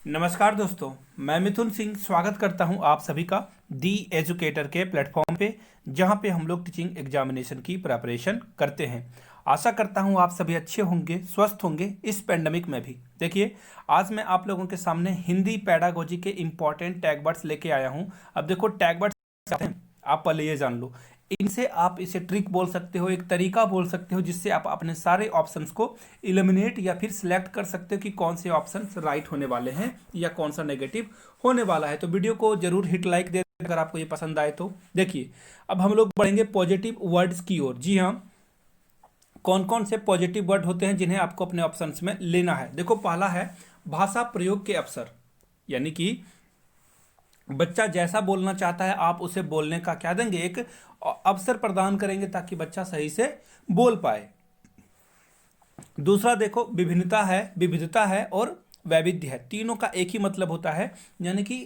नमस्कार दोस्तों, मैं मिथुन सिंह स्वागत करता हूं आप सभी का दी एजुकेटर के प्लेटफॉर्म पे, जहां पे हम लोग टीचिंग एग्जामिनेशन की प्रिपरेशन करते हैं। आशा करता हूं आप सभी अच्छे होंगे, स्वस्थ होंगे इस पेंडेमिक में भी। देखिए, आज मैं आप लोगों के सामने हिंदी पैडागोजी के इंपॉर्टेंट टैग वर्ड्स लेके आया हूं। अब देखो, टैग वर्ड्स क्या हैं, आप पहले ये जान लो। इनसे आप इसे ट्रिक बोल सकते हो, एक तरीका बोल सकते हो जिससे आप अपने सारे ऑप्शंस को इलिमिनेट या फिर सिलेक्ट कर सकते हो कि कौन से ऑप्शंस राइट होने वाले हैं या कौन सा नेगेटिव होने वाला है। तो वीडियो को जरूर हिट लाइक दे अगर आपको ये पसंद आए तो। देखिए, अब हम लोग बढ़ेंगे पॉजिटिव वर्ड्स की ओर। जी हाँ, कौन कौन से पॉजिटिव वर्ड होते हैं जिन्हें आपको अपने ऑप्शंस में लेना है। देखो, पहला है भाषा प्रयोग के अवसर, यानी कि बच्चा जैसा बोलना चाहता है आप उसे बोलने का क्या देंगे, एक अवसर प्रदान करेंगे ताकि बच्चा सही से बोल पाए। दूसरा देखो, विविधता है और वैविध्य है, तीनों का एक ही मतलब होता है, यानी कि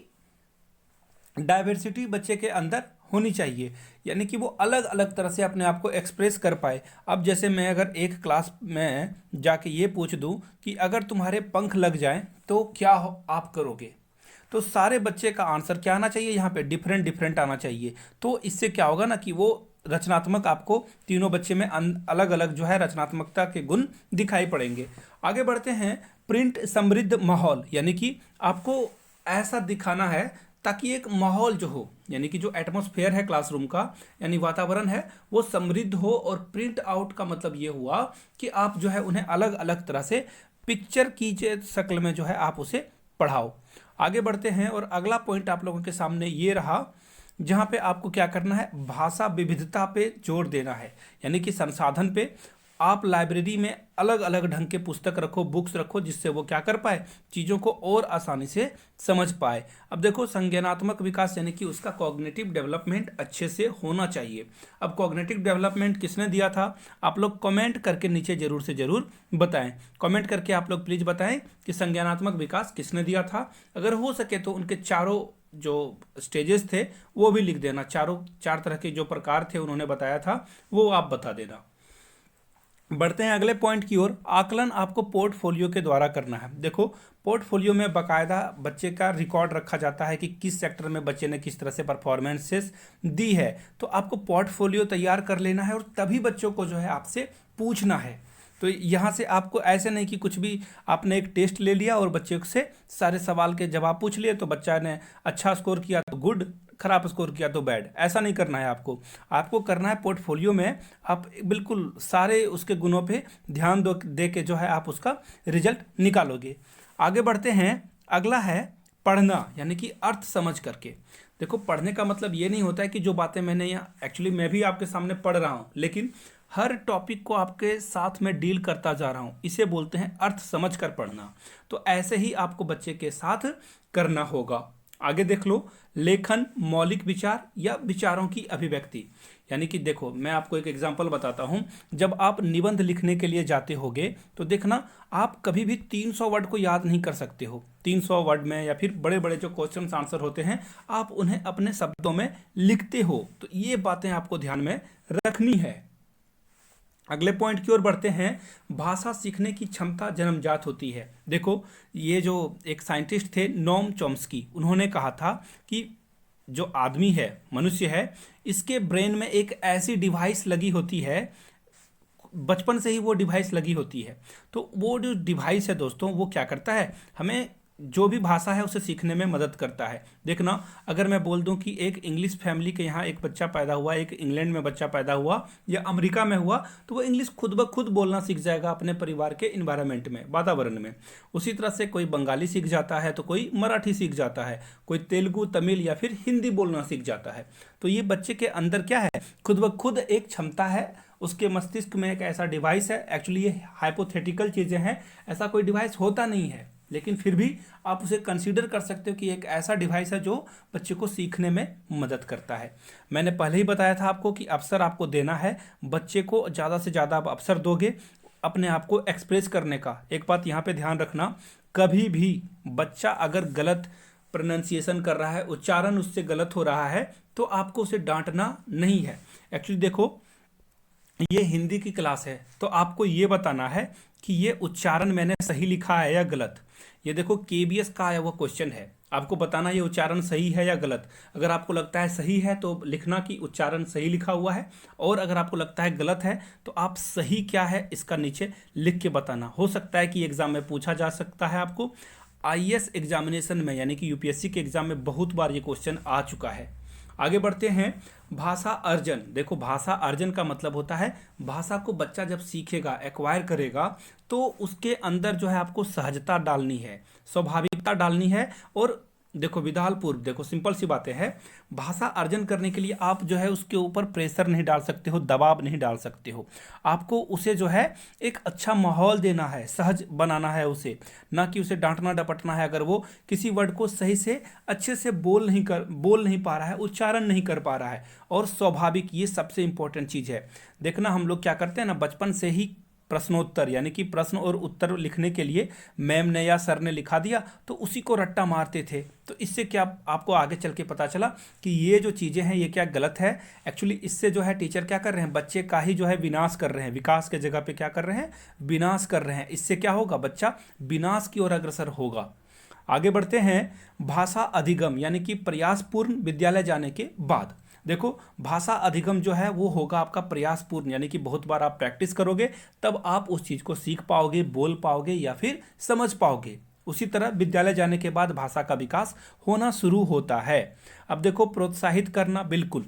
डाइवर्सिटी बच्चे के अंदर होनी चाहिए, यानी कि वो अलग अलग तरह से अपने आप को एक्सप्रेस कर पाए। अब जैसे मैं अगर एक क्लास में जाके ये पूछ दूं कि अगर तुम्हारे पंख लग जाएं तो क्या आप करोगे, तो सारे बच्चे का आंसर क्या आना चाहिए, यहाँ पे डिफरेंट डिफरेंट आना चाहिए। तो इससे क्या होगा ना कि वो रचनात्मक, आपको तीनों बच्चे में अलग अलग जो है रचनात्मकता के गुण दिखाई पड़ेंगे। आगे बढ़ते हैं, प्रिंट समृद्ध माहौल, यानी कि आपको ऐसा दिखाना है ताकि एक माहौल जो हो, यानी कि जो एटमॉस्फेयर है क्लासरूम का, यानी वातावरण है, वो समृद्ध हो। और प्रिंट आउट का मतलब ये हुआ कि आप जो है उन्हें अलग अलग तरह से पिक्चर की शक्ल में जो है आप उसे पढ़ाओ। आगे बढ़ते हैं और अगला पॉइंट आप लोगों के सामने ये रहा, जहां पे आपको क्या करना है, भाषा विविधता पे जोर देना है, यानी कि संसाधन पे। आप लाइब्रेरी में अलग अलग ढंग के पुस्तक रखो, बुक्स रखो, जिससे वो क्या कर पाए, चीज़ों को और आसानी से समझ पाए। अब देखो, संज्ञानात्मक विकास यानी कि उसका कॉग्निटिव डेवलपमेंट अच्छे से होना चाहिए। अब कॉग्निटिव डेवलपमेंट किसने दिया था, आप लोग कमेंट करके नीचे जरूर से जरूर बताएं। कमेंट करके आप लोग प्लीज़ बताएं कि संज्ञानात्मक विकास किसने दिया था। अगर हो सके तो उनके चारों जो स्टेजेस थे वो भी लिख देना, चार तरह के जो प्रकार थे उन्होंने बताया था, वो आप बता देना। बढ़ते हैं अगले पॉइंट की ओर। आकलन आपको पोर्टफोलियो के द्वारा करना है। देखो, पोर्टफोलियो में बाकायदा बच्चे का रिकॉर्ड रखा जाता है कि किस सेक्टर में बच्चे ने किस तरह से परफॉर्मेंसेस दी है। तो आपको पोर्टफोलियो तैयार कर लेना है और तभी बच्चों को जो है आपसे पूछना है। तो यहाँ से आपको ऐसे नहीं कि कुछ भी आपने एक टेस्ट ले लिया और बच्चे से सारे सवाल के जवाब पूछ लिए, तो बच्चा ने अच्छा स्कोर किया तो गुड, खराब स्कोर किया तो बैड, ऐसा नहीं करना है आपको। आपको करना है पोर्टफोलियो में आप बिल्कुल सारे उसके गुणों पे ध्यान दे के जो है आप उसका रिजल्ट निकालोगे। आगे बढ़ते हैं, अगला है पढ़ना, यानी कि अर्थ समझ करके। देखो, पढ़ने का मतलब ये नहीं होता है कि जो बातें मैंने यहाँ, एक्चुअली मैं भी आपके सामने पढ़ रहा हूँ, लेकिन हर टॉपिक को आपके साथ में डील करता जा रहा हूँ, इसे बोलते हैं अर्थ समझ कर पढ़ना। तो ऐसे ही आपको बच्चे के साथ करना होगा। आगे देख लो, लेखन, मौलिक विचार या विचारों की अभिव्यक्ति, यानी कि देखो, मैं आपको एक एग्जांपल बताता हूं। जब आप निबंध लिखने के लिए जाते होगे तो देखना, आप कभी भी 300 वर्ड को याद नहीं कर सकते हो। 300 वर्ड में या फिर बड़े बड़े जो क्वेश्चन आंसर होते हैं, आप उन्हें अपने शब्दों में लिखते हो। तो ये बातें आपको ध्यान में रखनी है। अगले पॉइंट की ओर बढ़ते हैं, भाषा सीखने की क्षमता जन्मजात होती है। देखो, ये जो एक साइंटिस्ट थे नोम चॉम्स्की, उन्होंने कहा था कि जो आदमी है, मनुष्य है, इसके ब्रेन में एक ऐसी डिवाइस लगी होती है, बचपन से ही वो डिवाइस लगी होती है। तो वो जो डिवाइस है दोस्तों, वो क्या करता है, हमें जो भी भाषा है उसे सीखने में मदद करता है। देखना, अगर मैं बोल दूं कि एक इंग्लिश फैमिली के यहाँ एक बच्चा पैदा हुआ, एक इंग्लैंड में बच्चा पैदा हुआ या अमेरिका में हुआ, तो वो इंग्लिश खुद ब खुद बोलना सीख जाएगा अपने परिवार के इन्वायरमेंट में, वातावरण में। उसी तरह से कोई बंगाली सीख जाता है तो कोई मराठी सीख जाता है, कोई तेलुगु, तमिल या फिर हिंदी बोलना सीख जाता है। तो ये बच्चे के अंदर क्या है, खुद ब खुद एक क्षमता है, उसके मस्तिष्क में एक ऐसा डिवाइस है। एक्चुअली ये हाइपोथेटिकल चीज़ें हैं, ऐसा कोई डिवाइस होता नहीं है, लेकिन फिर भी आप उसे कंसीडर कर सकते हो कि एक ऐसा डिवाइस है जो बच्चे को सीखने में मदद करता है। मैंने पहले ही बताया था आपको कि अवसर आपको देना है, बच्चे को ज़्यादा से ज़्यादा आप अवसर दोगे अपने आप को एक्सप्रेस करने का। एक बात यहाँ पे ध्यान रखना, कभी भी बच्चा अगर गलत प्रोनाउंसिएशन कर रहा है, उच्चारण उससे गलत हो रहा है, तो आपको उसे डांटना नहीं है। एक्चुअली देखो, ये हिंदी की क्लास है, तो आपको ये बताना है कि ये उच्चारण मैंने सही लिखा है या गलत। ये देखो केबीएस का आया हुआ क्वेश्चन है, आपको बताना ये उच्चारण सही है या गलत। अगर आपको लगता है सही है तो लिखना कि उच्चारण सही लिखा हुआ है, और अगर आपको लगता है गलत है तो आप सही क्या है इसका नीचे लिख के बताना। हो सकता है कि एग्जाम में पूछा जा सकता है आपको। आईएएस एग्जामिनेशन में यानी कि यूपीएससी के एग्जाम में बहुत बार ये क्वेश्चन आ चुका है। आगे बढ़ते हैं, भाषा अर्जन। देखो भाषा अर्जन का मतलब होता है भाषा को बच्चा जब सीखेगा, एक्वायर करेगा, तो उसके अंदर जो है आपको सहजता डालनी है, स्वाभाविकता डालनी है। और देखो विधान पूर्व, देखो सिंपल सी बातें हैं, भाषा अर्जन करने के लिए आप जो है उसके ऊपर प्रेशर नहीं डाल सकते हो, दबाव नहीं डाल सकते हो। आपको उसे जो है एक अच्छा माहौल देना है, सहज बनाना है उसे, ना कि उसे डांटना डपटना है अगर वो किसी वर्ड को सही से अच्छे से बोल नहीं पा रहा है, उच्चारण नहीं कर पा रहा है। और स्वाभाविक, ये सबसे इंपॉर्टेंट चीज़ है। देखना हम लोग क्या करते हैं ना, बचपन से ही प्रश्नोत्तर यानी कि प्रश्न और उत्तर लिखने के लिए मैम ने या सर ने लिखा दिया तो उसी को रट्टा मारते थे। तो इससे क्या आपको आगे चल के पता चला कि ये जो चीज़ें हैं ये क्या गलत है। एक्चुअली इससे जो है टीचर क्या कर रहे हैं, बच्चे का ही जो है विनाश कर रहे हैं, विकास के जगह पे क्या कर रहे हैं, विनाश कर रहे हैं। इससे क्या होगा, बच्चा विनाश की ओर अग्रसर होगा। आगे बढ़ते हैं, भाषा अधिगम यानी कि प्रयासपूर्ण विद्यालय जाने के बाद। देखो भाषा अधिगम जो है वो होगा आपका प्रयासपूर्ण, यानी कि बहुत बार आप प्रैक्टिस करोगे तब आप उस चीज़ को सीख पाओगे, बोल पाओगे या फिर समझ पाओगे। उसी तरह विद्यालय जाने के बाद भाषा का विकास होना शुरू होता है। अब देखो प्रोत्साहित करना, बिल्कुल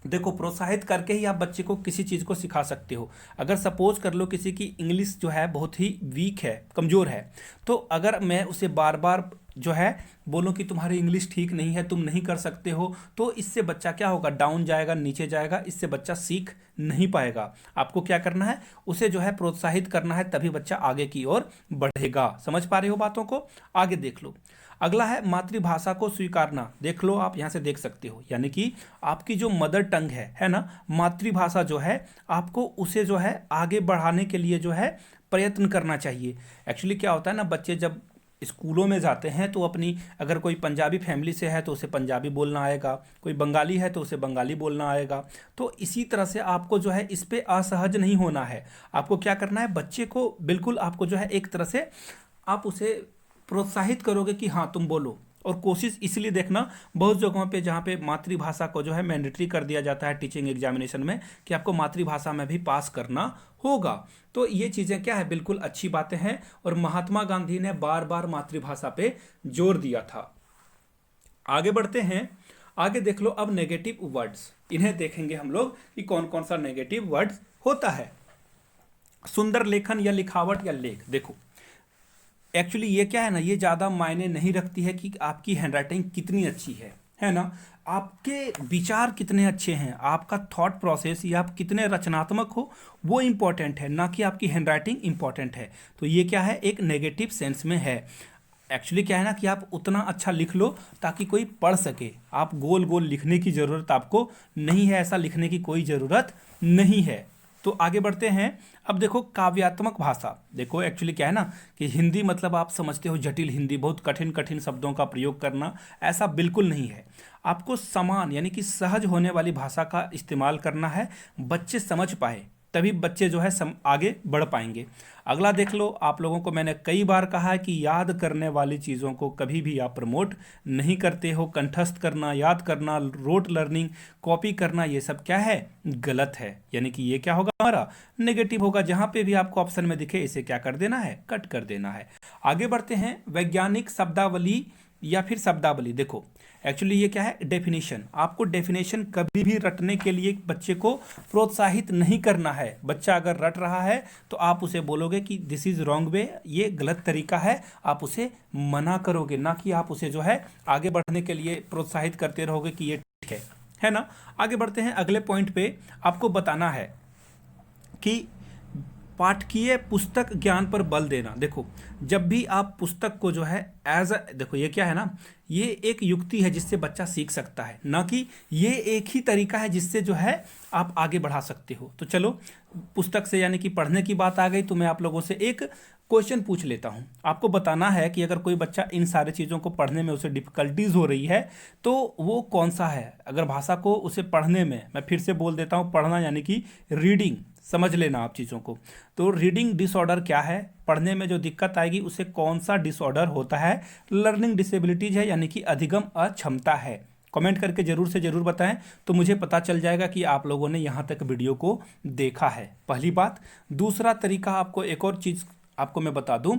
देखो प्रोत्साहित करके ही आप बच्चे को किसी चीज़ को सिखा सकते हो। अगर सपोज कर लो किसी की इंग्लिश जो है बहुत ही वीक है, कमज़ोर है, तो अगर मैं उसे बार बार जो है बोलूं कि तुम्हारी इंग्लिश ठीक नहीं है, तुम नहीं कर सकते हो, तो इससे बच्चा क्या होगा, डाउन जाएगा, नीचे जाएगा, इससे बच्चा सीख नहीं पाएगा। आपको क्या करना है, उसे जो है प्रोत्साहित करना है, तभी बच्चा आगे की ओर बढ़ेगा। समझ पा रहे हो बातों को, आगे देख लो। अगला है मातृभाषा को स्वीकारना। देख लो आप यहाँ से देख सकते हो, यानी कि आपकी जो मदर टंग है ना, मातृभाषा जो है, आपको उसे जो है आगे बढ़ाने के लिए जो है प्रयत्न करना चाहिए। एक्चुअली क्या होता है ना, बच्चे जब स्कूलों में जाते हैं तो अपनी, अगर कोई पंजाबी फैमिली से है तो उसे पंजाबी बोलना आएगा, कोई बंगाली है तो उसे बंगाली बोलना आएगा। तो इसी तरह से आपको जो है इस पे असहज नहीं होना है। आपको क्या करना है, बच्चे को बिल्कुल आपको जो है एक तरह से आप उसे प्रोत्साहित करोगे कि हाँ तुम बोलो। और कोशिश इसलिए देखना, बहुत जगहों पे जहाँ पे मातृभाषा को जो है मैंडेटरी कर दिया जाता है टीचिंग एग्जामिनेशन में कि आपको मातृभाषा में भी पास करना होगा। तो ये चीज़ें क्या है, बिल्कुल अच्छी बातें हैं। और महात्मा गांधी ने बार बार मातृभाषा पे जोर दिया था। आगे बढ़ते हैं, आगे देख लो अब नेगेटिव वर्ड्स, इन्हें देखेंगे हम लोग कि कौन कौन सा नेगेटिव वर्ड्स होता है। सुंदर लेखन या लिखावट या लेख, देखो एक्चुअली ये क्या है ना, ये ज़्यादा मायने नहीं रखती है कि आपकी हैंडराइटिंग कितनी अच्छी है ना, आपके विचार कितने अच्छे हैं, आपका थॉट प्रोसेस या आप कितने रचनात्मक हो वो इम्पॉर्टेंट है, ना कि आपकी हैंडराइटिंग इम्पॉर्टेंट है। तो ये क्या है, एक नेगेटिव सेंस में है। एक्चुअली क्या है ना कि आप उतना अच्छा लिख लो ताकि कोई पढ़ सके। आप गोल गोल लिखने की ज़रूरत आपको नहीं है, ऐसा लिखने की कोई ज़रूरत नहीं है। तो आगे बढ़ते हैं। अब देखो काव्यात्मक भाषा, देखो एक्चुअली क्या है ना कि हिंदी मतलब आप समझते हो जटिल हिंदी, बहुत कठिन कठिन शब्दों का प्रयोग करना, ऐसा बिल्कुल नहीं है। आपको समान यानी कि सहज होने वाली भाषा का इस्तेमाल करना है, बच्चे समझ पाए तभी बच्चे जो है आगे बढ़ पाएंगे। अगला देख लो, आप लोगों को मैंने कई बार कहा है कि याद करने वाली चीज़ों को कभी भी आप प्रमोट नहीं करते हो। कंठस्थ करना, याद करना, रोट लर्निंग, कॉपी करना, ये सब क्या है, गलत है। यानी कि ये क्या होगा, हमारा नेगेटिव होगा। जहाँ पे भी आपको ऑप्शन में दिखे इसे क्या कर देना है, कट कर देना है। आगे बढ़ते हैं, वैज्ञानिक शब्दावली या फिर शब्दावली। देखो एक्चुअली ये क्या है, डेफिनेशन। आपको डेफिनेशन कभी भी रटने के लिए बच्चे को प्रोत्साहित नहीं करना है। बच्चा अगर रट रहा है तो आप उसे बोलोगे कि दिस इज रॉन्ग वे, ये गलत तरीका है, आप उसे मना करोगे, ना कि आप उसे जो है आगे बढ़ने के लिए प्रोत्साहित करते रहोगे कि ये ठीक है ना। आगे बढ़ते हैं, अगले पॉइंट पे आपको बताना है कि पाठकीय पुस्तक ज्ञान पर बल देना। देखो जब भी आप पुस्तक को जो है देखो ये क्या है ना, ये एक युक्ति है जिससे बच्चा सीख सकता है, ना कि ये एक ही तरीका है जिससे जो है आप आगे बढ़ा सकते हो। तो चलो पुस्तक से यानी कि पढ़ने की बात आ गई, तो मैं आप लोगों से एक क्वेश्चन पूछ लेता हूँ। आपको बताना है कि अगर कोई बच्चा इन सारी चीज़ों को पढ़ने में उसे डिफ़िकल्टीज हो रही है तो वो कौन सा है। अगर भाषा को उसे पढ़ने में, मैं फिर से बोल देता हूँ, पढ़ना यानी कि रीडिंग, समझ लेना आप चीज़ों को। तो रीडिंग डिसऑर्डर क्या है, पढ़ने में जो दिक्कत आएगी उसे कौन सा डिसऑर्डर होता है, लर्निंग डिसेबिलिटीज है यानी कि अधिगम अक्षमता है। कमेंट करके जरूर से जरूर बताएं तो मुझे पता चल जाएगा कि आप लोगों ने यहाँ तक वीडियो को देखा है। पहली बात। दूसरा तरीका, आपको एक और चीज़ आपको मैं बता दूं,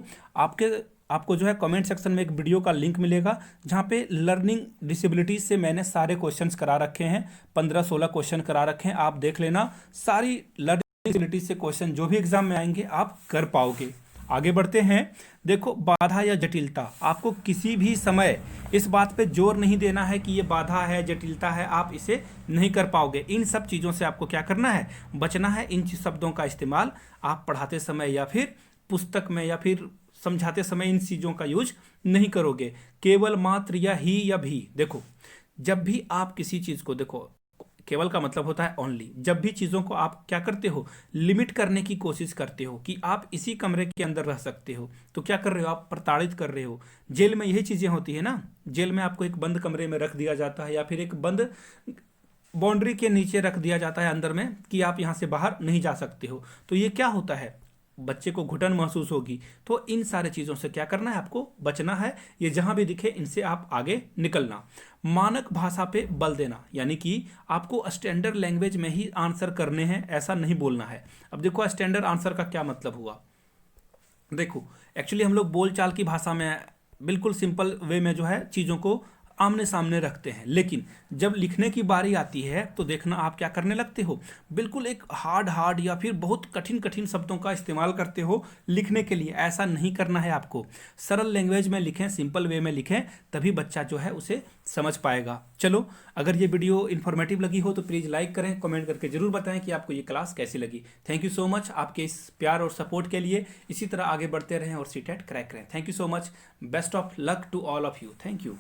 आपको जो है कमेंट सेक्शन में एक वीडियो का लिंक मिलेगा जहाँ पे लर्निंग डिसेबिलिटीज से मैंने सारे क्वेश्चंस करा रखे हैं, 15-16 क्वेश्चन करा रखे हैं, आप देख लेना। सारी लर्निंग डिसेबिलिटीज से क्वेश्चन जो भी एग्जाम में आएंगे आप कर पाओगे। आगे बढ़ते हैं। देखो, बाधा या जटिलता, आपको किसी भी समय इस बात पे जोर नहीं देना है कि ये बाधा है, जटिलता है, आप इसे नहीं कर पाओगे। इन सब चीज़ों से आपको क्या करना है, बचना है। इन शब्दों का इस्तेमाल आप पढ़ाते समय या फिर पुस्तक में या फिर समझाते समय इन चीज़ों का यूज नहीं करोगे। केवल, मात्र या ही या भी। देखो, जब भी आप किसी चीज़ को, देखो केवल का मतलब होता है ओनली, जब भी चीज़ों को आप क्या करते हो, लिमिट करने की कोशिश करते हो कि आप इसी कमरे के अंदर रह सकते हो, तो क्या कर रहे हो, आप प्रताड़ित कर रहे हो। जेल में यही चीज़ें होती है ना, जेल में आपको एक बंद कमरे में रख दिया जाता है या फिर एक बंद बाउंड्री के नीचे रख दिया जाता है अंदर में कि आप यहाँ से बाहर नहीं जा सकते हो। तो ये क्या होता है, बच्चे को घुटन महसूस होगी। तो इन सारे चीज़ों से क्या करना है, आपको बचना है। ये जहां भी दिखे इनसे आप आगे निकलना। मानक भाषा पे बल देना, यानी कि आपको स्टैंडर्ड लैंग्वेज में ही आंसर करने हैं, ऐसा नहीं बोलना है। अब देखो, स्टैंडर्ड आंसर का क्या मतलब हुआ। देखो, एक्चुअली हम लोग बोलचाल की भाषा में बिल्कुल सिंपल वे में जो है चीज़ों को आमने सामने रखते हैं, लेकिन जब लिखने की बारी आती है तो देखना आप क्या करने लगते हो, बिल्कुल एक हार्ड या फिर बहुत कठिन कठिन शब्दों का इस्तेमाल करते हो लिखने के लिए। ऐसा नहीं करना है आपको। सरल लैंग्वेज में लिखें, सिंपल वे में लिखें, तभी बच्चा जो है उसे समझ पाएगा। चलो, अगर ये वीडियो इन्फॉर्मेटिव लगी हो तो प्लीज़ लाइक करें, कमेंट करके जरूर बताएं कि आपको ये क्लास कैसी लगी। थैंक यू सो मच आपके इस प्यार और सपोर्ट के लिए। इसी तरह आगे बढ़ते रहें और सीटेट क्रैक करें। Thank you so much. Best of luck to all of you. Thank you.